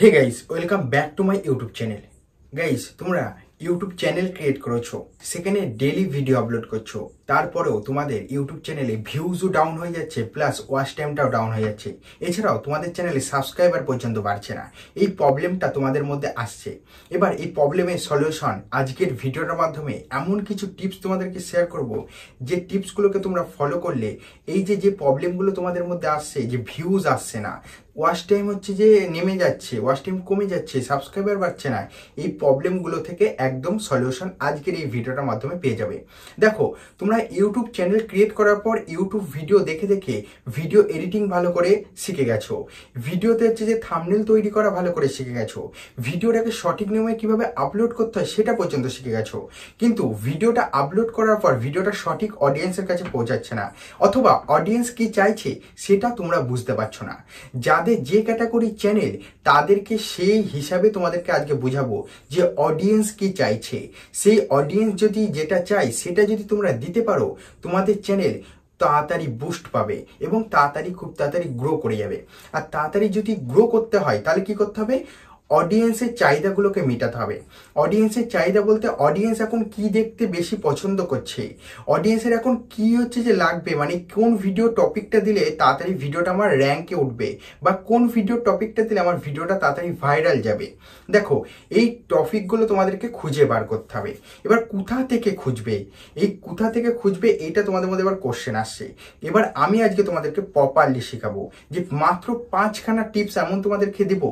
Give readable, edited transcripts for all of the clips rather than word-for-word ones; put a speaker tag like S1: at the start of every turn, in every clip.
S1: Hey guys, welcome back to my YouTube channel. Guys, তোমরা YouTube channel create করেছো, সেখানে daily video upload করছো, তারপরেও তোমাদের ইউটিউব চ্যানেলে ভিউজও ডাউন হয়ে যাচ্ছে, প্লাস ওয়াচ টাইমটাও ডাউন হয়ে যাচ্ছে। এছাড়াও তোমাদের চ্যানেলে সাবস্ক্রাইবার পর্যন্ত বাড়ছে না। এই প্রবলেমটা তোমাদের মধ্যে আসছে। এবার এই প্রবলেমের সলিউশন আজকের ভিডিওটার মাধ্যমে এমন কিছু টিপস তোমাদেরকে শেয়ার করব, যে টিপসগুলোকে তোমরা ফলো করলে এই যে প্রবলেমগুলো তোমাদের মধ্যে আসছে, যে ভিউজ আসছে না, ওয়াচ টাইম হচ্ছে যে নেমে যাচ্ছে, ওয়াচ টাইম কমে যাচ্ছে, সাবস্ক্রাইবার বাড়ছে না, এই প্রবলেমগুলো থেকে একদম সলিউশন আজকের এই ভিডিওটার মাধ্যমে পেয়ে যাবে। দেখো, তোমরা ইউটিউব চ্যানেল ক্রিয়েট করার পর ইউটিউব ভিডিও দেখে দেখে ভিডিও এডিটিং ভালো করে শিখে গেছো, ভিডিওতে হচ্ছে যে থাম্বনেল তৈরি করা ভালো করে শিখে গেছো, ভিডিওটাকে সঠিক নিয়মে কিভাবে আপলোড করতে হয় সেটা পর্যন্ত শিখে গেছো, কিন্তু ভিডিওটা আপলোড করার পর ভিডিওটা সঠিক অডিয়েন্সের কাছে পৌঁছাচ্ছে না, অথবা অডিয়েন্স কি চাইছে সেটা তোমরা বুঝতে পারছো না। যাদের যে ক্যাটাগরি চ্যানেল, তাদেরকে সেই হিসাবে তোমাদেরকে আজকে বুঝাবো যে অডিয়েন্স কি চাইছে। সেই অডিয়েন্স যদি যেটা চাই সেটা যদি তোমরা দিতে পারো, তোমাদের চ্যানেল তাড়াতাড়ি বুস্ট পাবে এবং খুব তাড়াতাড়ি গ্রো করে যাবে। আর তাড়াতাড়ি যদি গ্রো করতে হয় তাহলে কি করতে হবে? অডিয়েন্সের চাহিদাগুলোকে মেটাতে হবে। অডিয়েন্সের চাহিদা বলতে অডিয়েন্স এখন কি দেখতে বেশি পছন্দ করছে, অডিয়েন্সের এখন কি হচ্ছে যে লাগবে, মানে কোন ভিডিও টপিকটা দিলে তাড়াতাড়ি ভিডিওটা আমার র্যাঙ্কে উঠবে, বা কোন ভিডিও টপিকটা দিলে আমার ভিডিওটা তাড়াতাড়ি ভাইরাল যাবে। দেখো, এই টপিকগুলো তোমাদেরকে খুঁজে বার করতে হবে। এবার কোথা থেকে খুঁজবে, এইটা তোমাদের মধ্যে এবার কোশ্চেন আসছে। এবার আমি আজকে তোমাদেরকে প্রপারলি শেখাবো, যে মাত্র 5খানা টিপস এমন তোমাদেরকে দেবো,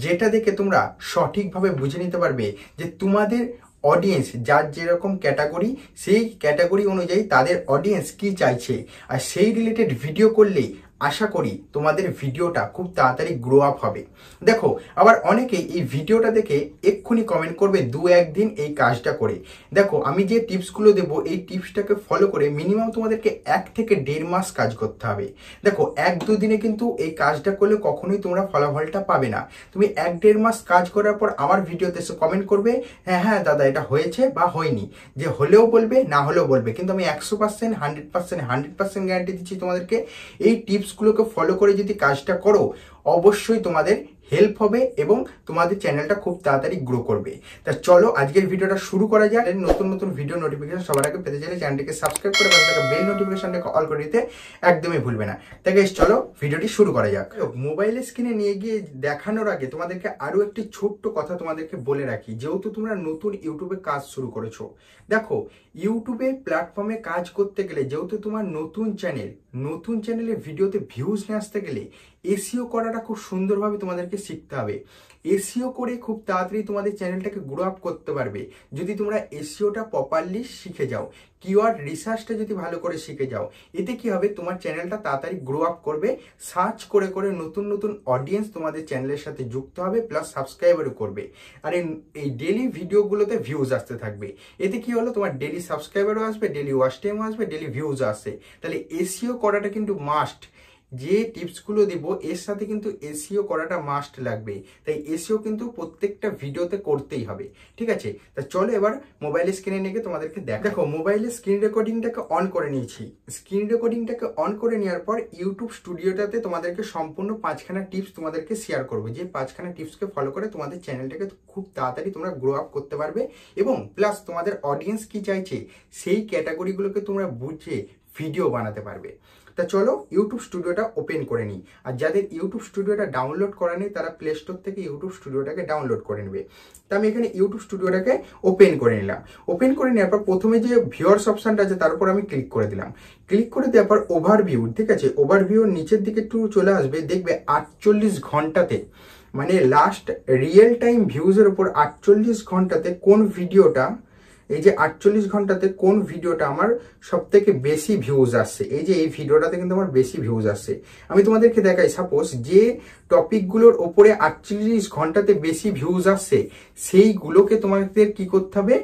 S1: যেটা দেখে তোমরা সঠিকভাবে বুঝে নিতে পারবে যে তোমাদের অডিয়েন্স, যার যেরকম ক্যাটাগরি, সেই ক্যাটাগরি অনুযায়ী তাদের অডিয়েন্স কি চাইছে, আর সেই রিলেটেড ভিডিও করলে আশা করি তোমাদের ভিডিওটা খুব তাড়াতাড়ি গ্রো আপ হবে। দেখো, আবার অনেকেই এই ভিডিওটা দেখে এক্ষুনি কমেন্ট করবে 2-1 দিন এই কাজটা করে। দেখো, আমি যে টিপসগুলো দেবো, এই টিপসটাকে ফলো করে মিনিমাম তোমাদেরকে 1 থেকে 1.5 মাস কাজ করতে হবে। দেখো, 1-2 দিনে কিন্তু এই কাজটা করলে কখনোই তোমরা ফলাফলটা পাবে না। তুমি 1-1.5 মাস কাজ করার পর আমার ভিডিওতে এসে কমেন্ট করবে, হ্যাঁ হ্যাঁ দাদা এটা হয়েছে বা হয়নি, যে হলেও বলবে না হলেও বলবে, কিন্তু আমি 100%, 100% গ্যারান্টি দিচ্ছি তোমাদেরকে, এই টিপসগুলোকে ফলো করে যদি কাজটা করো, অবশ্যই তোমাদের হেল্প হবে এবং তোমাদের চ্যানেলটা খুব তাড়াতাড়ি গ্রো করবে। তা চলো আজকের ভিডিওটা শুরু করা যাক। নতুন নতুন ভিডিও নোটিফিকেশন সবার আগে পেতে চাইলে চ্যানেলটিকে সাবস্ক্রাইব করে বেল নোটিফিকেশনটাকে অল করে দিতে একদমই ভুলবে না। তাই গাইস, চলো ভিডিওটি শুরু করা যাক। মোবাইলের স্ক্রিনে নিয়ে গিয়ে দেখানোর আগে তোমাদেরকে আরো একটি ছোট্ট কথা তোমাদেরকে বলে রাখি, যেহেতু তোমরা নতুন ইউটিউবে কাজ শুরু করেছো। দেখো, ইউটিউবে প্ল্যাটফর্মে কাজ করতে গেলে, যেহেতু তোমার নতুন চ্যানেলে ভিডিওতে ভিউজ নিয়ে আসতে গেলে এসইও করাটা খুব সুন্দরভাবে তোমাদেরকে শিখতে হবে। এসইও করে খুব তাড়াতাড়ি তোমাদের চ্যানেলটাকে গ্রো আপ করতে পারবে যদি তোমরা এসইওটা প্রপারলি শিখে যাও, কিওয়ার্ড রিসার্চটা যদি ভালো করে শিখে যাও। এতে কি হবে, তোমার চ্যানেলটা তাড়াতাড়ি গ্রো আপ করবে, সার্চ করে করে নতুন নতুন অডিয়েন্স তোমাদের চ্যানেলের সাথে যুক্ত হবে, প্লাস সাবস্ক্রাইবারও করবে। আর এই ডেলি ভিডিওগুলোতে ভিউজ আসতে থাকবে। এতে কি হলো, তোমার ডেলি সাবস্ক্রাইবারও আসবে, ডেলি ওয়াচ টাইমও আসবে, ডেলি ভিউজ আসে। তাহলে এসইও করাটা কিন্তু মাস্ট। যে টিপসগুলো দিব এর সাথে কিন্তু এসইও করাটা মাস্ট লাগবে। তাই এসইও কিন্তু প্রত্যেকটা ভিডিওতে করতেই হবে, ঠিক আছে? তা চলো এবার মোবাইলের স্ক্রিনে নিয়ে তোমাদেরকে দেখো, মোবাইলের স্ক্রিন রেকর্ডিংটাকে অন করে নিয়েছি। স্ক্রিন রেকর্ডিংটাকে অন করে নেওয়ার পর ইউটিউব স্টুডিওটাতে তোমাদেরকে সম্পূর্ণ 5খানা টিপস তোমাদেরকে শেয়ার করবো, যে 5খানা টিপসকে ফলো করে তোমাদের চ্যানেলটাকে খুব তাড়াতাড়ি তোমরা গ্রো আপ করতে পারবে, এবং প্লাস তোমাদের অডিয়েন্স কি চাইছে সেই ক্যাটাগরিগুলোকে তোমরা বুঝে ভিডিও বানাতে পারবে। তা চলো ইউটিউব স্টুডিওটা ওপেন করে নিই। আর যাদের ইউটিউব স্টুডিওটা ডাউনলোড করা নেই, তারা প্লে স্টোর থেকে ইউটিউব স্টুডিওটাকে ডাউনলোড করে নেবে। তা আমি এখানে ইউটিউব স্টুডিওটাকে ওপেন করে নিলাম। ওপেন করে নেওয়ার পর প্রথমে যে ভিউয়ার্স অপশনটা আছে তার উপর আমি ক্লিক করে দিলাম। ক্লিক করে দেওয়ার পর ওভারভিউ, ঠিক আছে, ওভারভিউর নিচের দিকে একটু চলে আসবে, দেখবে 48 ঘন্টাতে, মানে লাস্ট রিয়েল টাইম ভিউজের উপর 48 ঘন্টাতে কোন ভিডিওটা, এই যে 48 ঘন্টাতে কোন ভিডিওটা আমার সব থেকে বেশি ভিউজ আসছে, এই যে এই ভিডিওটাতে কিন্তু আমার বেশি ভিউজ আসছে। আমি তোমাদেরকে দেখাই, সাপোজ যে টপিকগুলোর ওপরে 48 ঘন্টাতে বেশি ভিউজ আসছে, সেইগুলোকে তোমাদের কি করতে হবে,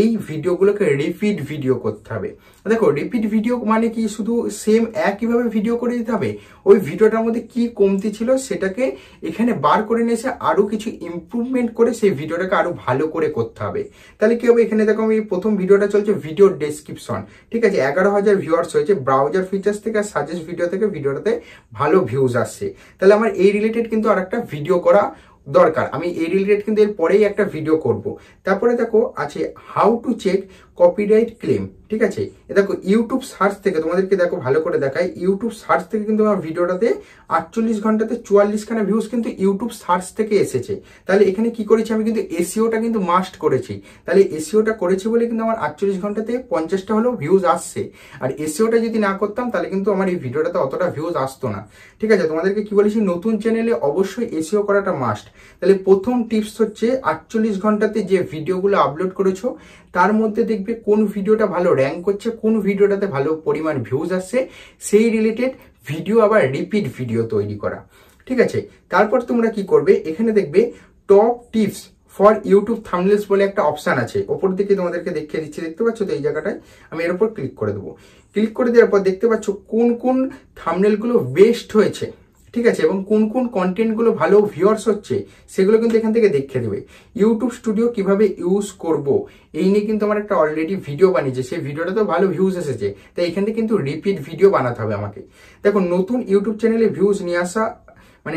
S1: এই ভিডিওগুলোকে রিপিট ভিডিও করতে হবে। দেখো, রিপিট ভিডিও মানে কি, শুধু সেম একইভাবে ভিডিও করে দিতে হবে, ওই ভিডিওটার মধ্যে কি কমতি ছিল সেটাকে এখানে বার করে নিয়ে এসে আরো কিছু ইমপ্রুভমেন্ট করে সেই ভিডিওটাকে আরো ভালো করে করতে হবে। তাহলে কি হবে, এখানে দেখো আমি প্রথম ভিডিওটা চলছে ভিডিও ডেসক্রিপশন, ঠিক আছে, 11,000 ভিউয়ার্স হয়েছে, ব্রাউজার ফিচার্স থেকে আর সাজেস্ট ভিডিও থেকে ভিডিওটাতে ভালো ভিউজ আসছে। তাহলে আমার এই রিলেটেড কিন্তু আর একটা ভিডিও করা দরকার। আমি এই রিলেটেড কিন্তু এর পরেই একটা ভিডিও করব। তারপরে দেখো আছে how to check copyright claim, ঠিক আছে। দেখো ইউটিউব সার্চ থেকে তোমাদেরকে দেখো ভালো করে দেখায়, ইউটিউব সার্চ থেকে কিন্তু আমার ভিডিওটাতে 48 ঘন্টাতে 44 খানা ভিউজ কিন্তু ইউটিউব সার্চ থেকে এসেছে। তাহলে এখানে কি করেছি আমি কিন্তু এসইওটা কিন্তু মাস্ট করেছি। তাহলে এসইওটা করেছি বলে কিন্তু আমার 48 ঘন্টাতে 50টা হলেও ভিউজ আসছে। আর এসইওটা যদি না করতাম তাহলে কিন্তু আমার এই ভিডিওটাতে অতটা ভিউজ আসতো না, ঠিক আছে। তোমাদেরকে কি বলেছি, নতুন চ্যানেলে অবশ্যই এসইও করাটা মাস্ট। তাহলে প্রথম টিপস হচ্ছে 48 ঘন্টাতে যে ভিডিওগুলো আপলোড করেছো তার মধ্যে দেখবে কোন ভিডিওটা ভালো র্যাঙ্ক করছে, কোন ভিডিওটাতে ভালো পরিমাণ ভিউজ আসছে, সেই রিলেটেড ভিডিও আবার রিপিট ভিডিও তৈরি করা, ঠিক আছে। তারপর তোমরা কি করবে, এখানে দেখবে টপ টিপস ফর ইউটিউব থাম্বনেলস বলে একটা অপশন আছে, ওপর দিকে তোমাদেরকে দেখিয়ে দিচ্ছি, দেখতে পাচ্ছ তো এই জায়গাটায়। আমি এর উপর ক্লিক করে দেবো। ক্লিক করে দেওয়ার পর দেখতে পাচ্ছ কোন কোন থাম্বনেলগুলো বেস্ট হয়েছে, ঠিক আছে, এবং কোন কোন কন্টেন্টগুলো ভালো ভিউয়ার্স হচ্ছে সেগুলো কিন্তু এখান থেকে দেখিয়ে দেবে। ইউটিউব স্টুডিও কিভাবে ইউজ করব এই নিয়ে কিন্তু আমার একটা অলরেডি ভিডিও বানিয়েছে, সেই ভিডিওটা তো ভালো ভিউজ এসেছে, তাই এখান থেকে কিন্তু রিপিট ভিডিও বানাতে হবে আমাকে। দেখো নতুন ইউটিউব চ্যানেলে ভিউজ নিয়ে আসা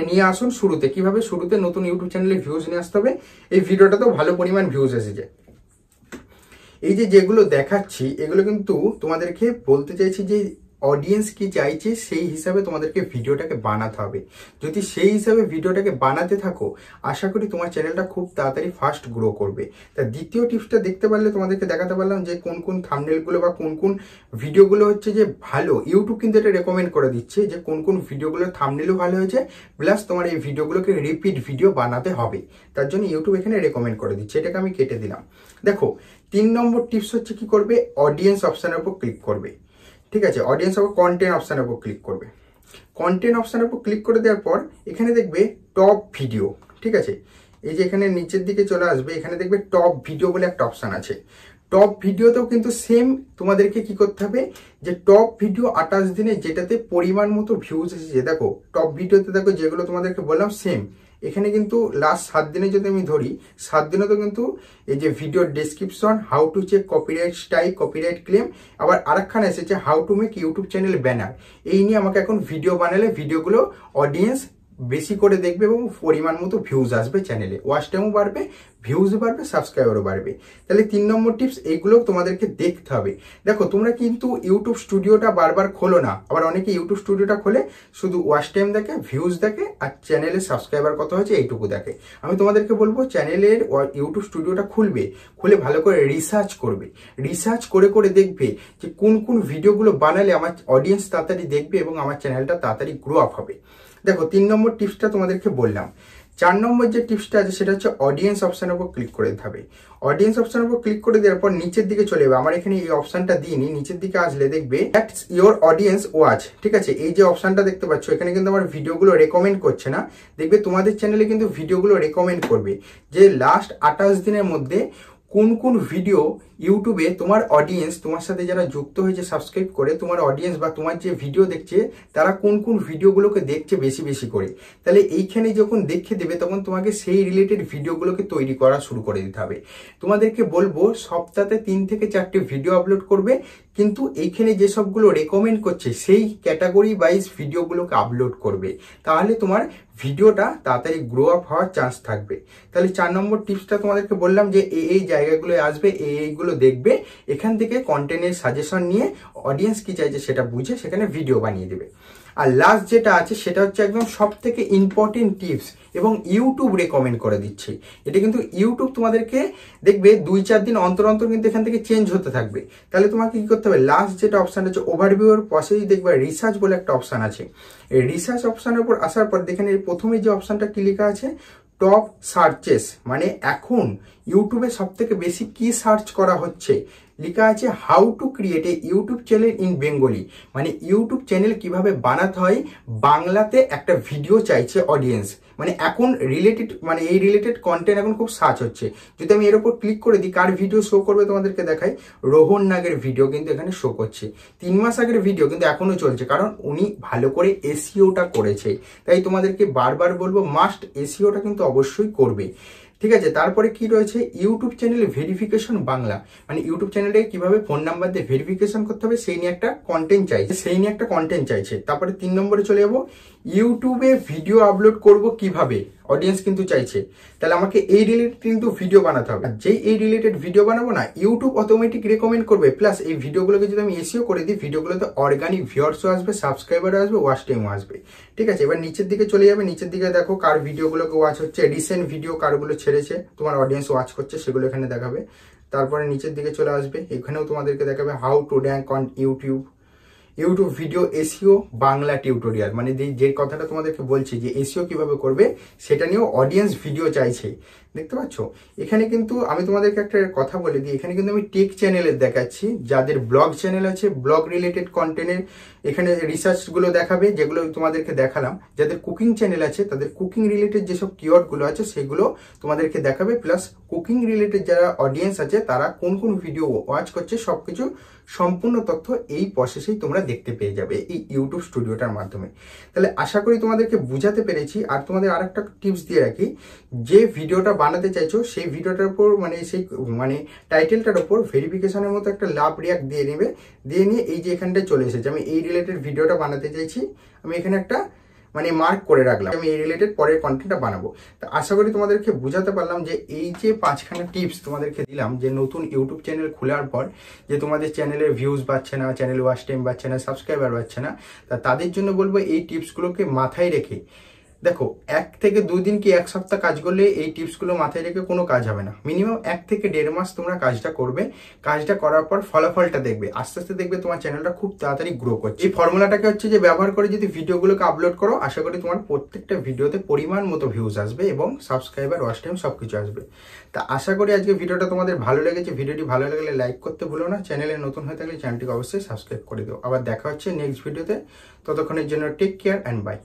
S1: নিয়ে আসুন শুরুতে, কিভাবে শুরুতে নতুন ইউটিউব চ্যানেলে ভিউজ নিয়ে আসতে হবে, এই ভিডিওটাতেও ভালো পরিমাণ ভিউজ এসেছে। এই যে যেগুলো দেখাচ্ছি এগুলো কিন্তু তোমাদেরকে বলতে চাইছি যে অডিয়েন্স কি চাইছে সেই হিসাবে তোমাদেরকে ভিডিওটাকে বানাতে হবে। যদি সেই হিসাবে ভিডিওটাকে বানাতে থাকো আশা করি তোমার চ্যানেলটা খুব তাড়াতাড়ি ফাস্ট গ্রো করবে। তা দ্বিতীয় টিপসটা দেখতে পারলে তোমাদেরকে দেখাতে পারলাম যে কোন কোন থাম্বনেলগুলো বা কোন কোন ভিডিওগুলো হচ্ছে যে ভালো, ইউটিউব কিন্তু এটা রেকমেন্ড করে দিচ্ছে যে কোন কোন ভিডিওগুলোর থাম্বনেলও ভালো হয়েছে, প্লাস তোমার এই ভিডিওগুলোকে রিপিট ভিডিও বানাতে হবে, তার জন্য ইউটিউব এখানে রেকমেন্ড করে দিচ্ছে, এটাকে আমি কেটে দিলাম। দেখো 3 নম্বর টিপস হচ্ছে কি করবে, অডিয়েন্স অপশনের উপর ক্লিক করবে, ঠিক আছে। অডিয়েন্স অফ কন্টেন্ট অপশনের উপর ক্লিক করবে। কন্টেন্ট অপশনের উপর ক্লিক করে দেওয়ার পর এখানে দেখবে টপ ভিডিও, ঠিক আছে। এই যে এখানে নিচের দিকে চলে আসবে, এখানে দেখবে টপ ভিডিও বলে একটা অপশন আছে। টপ ভিডিওতেও কিন্তু সেম তোমাদেরকে কি করতে হবে, যে টপ ভিডিও 28 দিনে যেটাতে পরিমাণ মতো ভিউজ এসেছে, দেখো টপ ভিডিওতে দেখো যেগুলো তোমাদেরকে বললাম সেম এখানে কিন্তু লাস্ট 7 দিনে যদি আমি ধরি 7 দিনে তো কিন্তু এই যে video description, how to check copyright strike, copyright claim, আবার আরেকখানে এসেছে how to make YouTube channel banner. এই নিয়ে আমাকে এখন ভিডিও বানালে ভিডিওগুলো অডিয়েন্স বেশি করে দেখবে এবং পরিমাণ মতো ভিউজ আসবে, চ্যানেলে ওয়াচ টাইমও বাড়বে, ভিউজ বাড়বে, সাবস্ক্রাইবারও বাড়বে। তাহলে 3 নম্বর টিপস এইগুলো তোমাদেরকে দেখতে হবে। দেখো তোমরা কিন্তু ইউটিউব স্টুডিওটা বারবার খোলো না, আবার অনেকে ইউটিউব স্টুডিওটা খোলে শুধু ওয়াচ টাইম দেখে, ভিউজ দেখে, আর চ্যানেলের সাবস্ক্রাইবার কত হয়েছে এইটুকু দেখে। আমি তোমাদেরকে বলবো চ্যানেলের ইউটিউব স্টুডিওটা খুলবে, খুলে ভালো করে রিসার্চ করবে, রিসার্চ করে করে দেখবে যে কোন কোন ভিডিওগুলো বানালে আমার অডিয়েন্স তাড়াতাড়ি দেখবে এবং আমার চ্যানেলটা তাড়াতাড়ি গ্রো আপ হবে। দেখো 3 নম্বর টিপসটা তোমাদেরকে বললাম। 4 নম্বর যে টিপসটা আছে সেটা হচ্ছে অডিয়েন্স অপশনের উপর ক্লিক করে দিতে হবে। অডিয়েন্স অপশনের উপর ক্লিক করে দেওয়ার পর নিচের দিকে চলে যাবে, আমার এখানে এই অপশনটা দিইনি, নিচের দিকে আসলে দেখবে দ্যাটস ইওর অডিয়েন্স ওয়াচ, ঠিক আছে। এই যে অপশনটা দেখতে পাচ্ছ এখানে কিন্তু আমার ভিডিওগুলো রেকমেন্ড করছে না, দেখবে তোমাদের চ্যানেলে কিন্তু ভিডিওগুলো রেকমেন্ড করবে যে লাস্ট 28 দিনের মধ্যে কোন কোন ভিডিও ইউটিউবে তোমার অডিয়েন্স, তোমার সাথে যারা যুক্ত হয়েছে সাবস্ক্রাইব করে, তোমার অডিয়েন্স বা তোমার যে ভিডিও দেখছে তারা কোন কোন ভিডিওগুলোকে দেখছে বেশি বেশি করে। তাহলে এইখানে যখন দেখে দেবে তখন তোমাকে সেই রিলেটেড ভিডিওগুলোকে তৈরি করা শুরু করে দিতে হবে। তোমাদেরকে বলবো সপ্তাহে 3 থেকে 4টে ভিডিও আপলোড করবে, কিন্তু এইখানে যে সবগুলো রেকমেন্ড করছে সেই ক্যাটাগরি ওয়াইজ ভিডিওগুলোকে আপলোড করবে, তাহলে তোমার ভিডিওটা তাড়াতাড়ি গ্রো আপ হওয়ার চান্স থাকবে। তাহলে 4 নম্বর টিপসটা তোমাদেরকে বললাম যে এই জায়গাগুলো আসবে, এইগুলো দেখবে, এখান থেকে কন্টেন্টের সাজেশন নিয়ে অডিয়েন্স কি চাইছে সেটা বুঝে সেখানে ভিডিও বানিয়ে দেবে। আর লাস্ট যেটা আছে সেটা হচ্ছে একদম সব থেকে ইম্পর্টেন্ট টিপস এবং ইউটিউব রেকমেন্ড করে দিচ্ছে। এটা কিন্তু ইউটিউব তোমাদেরকে দেখবে 2-4 দিন অন্তর অন্তর কিন্তু এখান থেকে চেঞ্জ হতে থাকবে। তাহলে তোমাকে কি করতে হবে, লাস্ট যেটা অপশন আছে ওভারভিউ এর পাশেই দেখবে রিসার্চ বলে একটা অপশন আছে। এই রিসার্চ অপশনের উপর আসার পর দেখেন এর প্রথমে যে অপশনটা কি লেখা আছে, টপ সার্চেস, মানে এখন ইউটিউবে সব থেকে বেশি কি সার্চ করা হচ্ছে, লেখা আছে how to create a YouTube channel in Bengali, মানে ইউটিউব চ্যানেল কিভাবে বানাতে হয় বাংলাতে একটা ভিডিও চাইছে অডিয়েন্স। মানে এখন রিলেটেড, মানে এই রিলেটেড কন্টেন্ট এখন খুব সার্চ হচ্ছে। যদি আমি এর উপর ক্লিক করে দিই কার ভিডিও শো করবে তোমাদেরকে দেখাই, রোহন নাগের ভিডিও কিন্তু এখানে শো করছে। 3 মাস আগের ভিডিও কিন্তু এখনো চলছে, কারণ উনি ভালো করে এসইওটা করেছে। তাই তোমাদেরকে বারবার বলবো মাস্ট এসইওটা কিন্তু অবশ্যই করবে, ঠিক আছে। তারপরে কি রয়েছে, ইউটিউব চ্যানেলে ভেরিফিকেশন বাংলা, মানে ইউটিউব চ্যানেলে কিভাবে ফোন নাম্বার দিয়ে ভেরিফিকেশন করতে হবে সেই নিয়ে একটা কন্টেন্ট চাইছে, তারপরে 3 নম্বরে চলে যাবো, ইউটিউবে ভিডিও আপলোড করব কিভাবে, অডিয়েন্স কিন্তু চাইছে, তাহলে আমাকে এই রিলেটেড কিন্তু ভিডিও বানাতে হবে। যেই এই রিলেটেড ভিডিও বানাবো না, ইউটিউব অটোমেটিক রেকমেন্ড করবে, প্লাস এই ভিডিওগুলোকে যদি আমি এসইও করে দিই, ভিডিওগুলোতে অর্গানিক ভিউয়ার্সও আসবে, সাবস্ক্রাইবারও আসবে, ওয়াচ টাইমও আসবে। ঠিক আছে, এবার নিচের দিকে চলে যাবে, নিচের দিকে দেখো কার ভিডিওগুলোকে ওয়াচ হচ্ছে, রিসেন্ট ভিডিও কারগুলো ছেড়েছে, তোমার অডিয়েন্স ওয়াচ করছে, সেগুলো এখানে দেখাবে। তারপরে নিচের দিকে চলে আসবে, এখানেও তোমাদেরকে দেখাবে how to rank on YouTube video SEO Bangla tutorial, মানে যে কথাটা তোমাদেরকে বলছি যে এসইও কিভাবে করবে সেটা নিয়েও অডিয়েন্স ভিডিও চাইছে। দেখতে পাচ্ছ, এখানে কিন্তু আমি তোমাদেরকে একটা কথা বলে দিই, এখানে কিন্তু আমি টেক চ্যানেলের দেখাচ্ছি, যাদের ব্লগ চ্যানেল আছে ব্লগ রিলেটেড কন্টেন্টের এখানে রিসার্চগুলো দেখাবে, যেগুলো তোমাদেরকে দেখালাম। যাদের কুকিং চ্যানেল আছে তাদের কুকিং রিলেটেড যেসব কিওয়ার্ডগুলো আছে সেগুলো তোমাদেরকে দেখাবে, প্লাস কুকিং রিলেটেড যারা অডিয়েন্স আছে তারা কোন কোন ভিডিও ওয়াচ করছে সবকিছু সম্পূর্ণ তথ্য এই প্রসেসেই তোমরা দেখতে পেয়ে যাবে এই ইউটিউব স্টুডিওটার মাধ্যমে। তাহলে আশা করি তোমাদেরকে বুঝাতে পেরেছি। আর তোমাদের আরেকটা টিপস দিয়ে রাখি, যে ভিডিওটা বানাতে চাইছো সেই ভিডিওটার উপর মানে টাইটেলটার উপর ভেরিফিকেশনের মতো একটা লাভ রিয়াক্ট দিয়ে নেবে, দিয়ে নিয়ে এই যে এখানটায় চলে এসেছে, আমি এই রিলেটেড ভিডিওটা বানাতে চাইছি, আমি এখানে একটা মানে মার্ক করে রাখলাম, আমি এই রিলেটেড পরের কন্টেন্টটা বানাবো। তো আশা করি তোমাদেরকে বুঝাতে পারলাম যে এই যে 5খানা টিপস তোমাদেরকে দিলাম, যে নতুন ইউটিউব চ্যানেল খোলার পর যে তোমাদের চ্যানেলের ভিউজ পাচ্ছে না, চ্যানেল ওয়াচ টাইম পাচ্ছে না, সাবস্ক্রাইবার পাচ্ছে না, তাদের জন্য বলবো এই টিপসগুলোকে মাথায় রেখে, দেখো 1 থেকে 2 দিন কি 1 সপ্তাহ কাজ করলে এই টিপসগুলো মাথায় রেখে কোনো কাজ হবে না। মিনিমাম 1 থেকে 1.5 মাস তোমরা কাজটা করবে, কাজটা করার পর ফলাফলটা দেখবে, আস্তে আস্তে দেখবে তোমার চ্যানেলটা খুব তাড়াতাড়ি গ্রো করছে। এই ফর্মুলাটাকে হচ্ছে যে ব্যবহার করে যদি ভিডিওগুলোকে আপলোড করো, আশা করি তোমার প্রত্যেকটা ভিডিওতে পরিমাণ মতো ভিউজ আসবে এবং সাবস্ক্রাইবার, ওয়াচ টাইম সবকিছু আসবে। তা আশা করি আজকে ভিডিওটা তোমাদের ভালো লেগেছে। ভিডিওটি ভালো লাগলে লাইক করতে ভুলো না, চ্যানেলে নতুন হয়ে থাকলে চ্যানেলটিকে অবশ্যই সাবস্ক্রাইব করে দিও। আবার দেখা হচ্ছে নেক্সট ভিডিওতে, ততক্ষণের জন্য টেক কেয়ার অ্যান্ড বাই।